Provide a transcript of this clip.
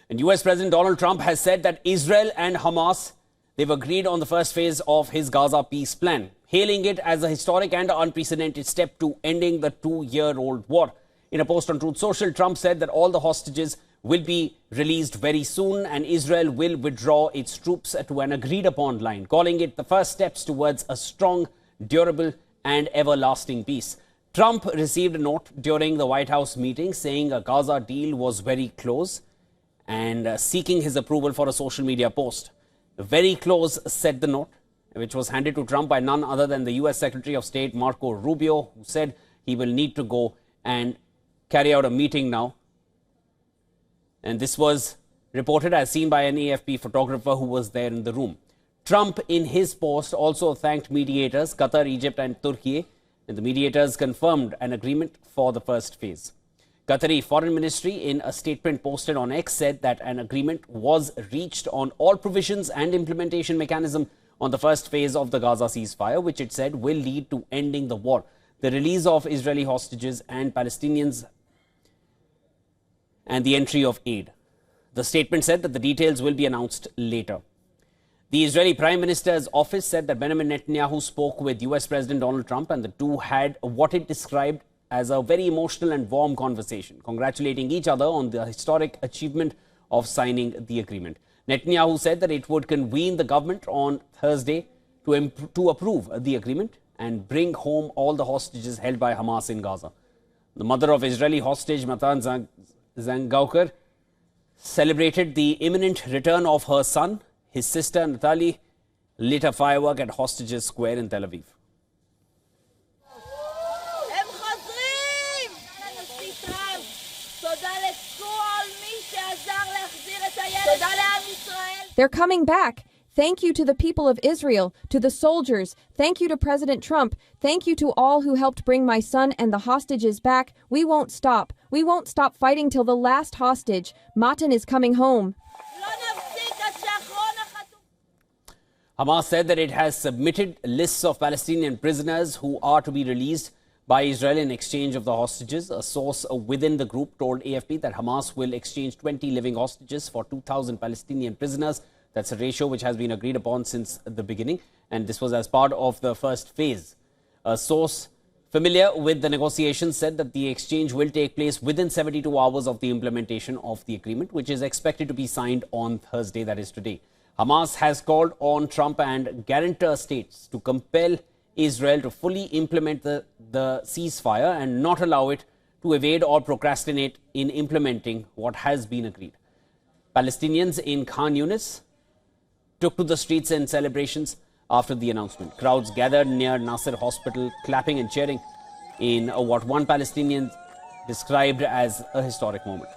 And US President Donald Trump has said that Israel and Hamas, they've agreed on the first phase of his Gaza peace plan, hailing it as a historic and unprecedented step to ending the 2-year-old war. In a post on Truth Social, Trump said that all the hostages will be released very soon and Israel will withdraw its troops to an agreed-upon line, calling it the first steps towards a strong, durable and everlasting peace. Trump received a note during the White House meeting saying a Gaza deal was very close and seeking his approval for a social media post. Very close, said the note, which was handed to Trump by none other than the US Secretary of State Marco Rubio, who said he will need to go and carry out a meeting now. And this was reported as seen by an AFP photographer who was there in the room. Trump, in his post, also thanked mediators, Qatar, Egypt and Turkey, and the mediators confirmed an agreement for the first phase. Qatari Foreign Ministry, in a statement posted on X, said that an agreement was reached on all provisions and implementation mechanism on the first phase of the Gaza ceasefire, which it said will lead to ending the war, the release of Israeli hostages and Palestinians, and the entry of aid. The statement said that the details will be announced later. The Israeli Prime Minister's office said that Benjamin Netanyahu spoke with US President Donald Trump and the two had what it described as a very emotional and warm conversation, congratulating each other on the historic achievement of signing the agreement. Netanyahu said that it would convene the government on Thursday to approve the agreement and bring home all the hostages held by Hamas in Gaza. The mother of Israeli hostage Matan Zangaukar celebrated the imminent return of her son. His sister Natalie lit a firework at Hostages Square in Tel Aviv. They're coming back. Thank you to the people of Israel, to the soldiers. Thank you to President Trump. Thank you to all who helped bring my son and the hostages back. We won't stop. We won't stop fighting till the last hostage. Matan is coming home. Hamas said that it has submitted lists of Palestinian prisoners who are to be released by Israel in exchange of the hostages. A source within the group told AFP that Hamas will exchange 20 living hostages for 2,000 Palestinian prisoners. That's a ratio which has been agreed upon since the beginning, and this was as part of the first phase. A source familiar with the negotiations said that the exchange will take place within 72 hours of the implementation of the agreement, which is expected to be signed on Thursday, that is today. Hamas has called on Trump and guarantor states to compel Israel to fully implement the ceasefire and not allow it to evade or procrastinate in implementing what has been agreed. Palestinians in Khan Yunis took to the streets in celebrations after the announcement. Crowds gathered near Nasser Hospital, clapping and cheering in what one Palestinian described as a historic moment.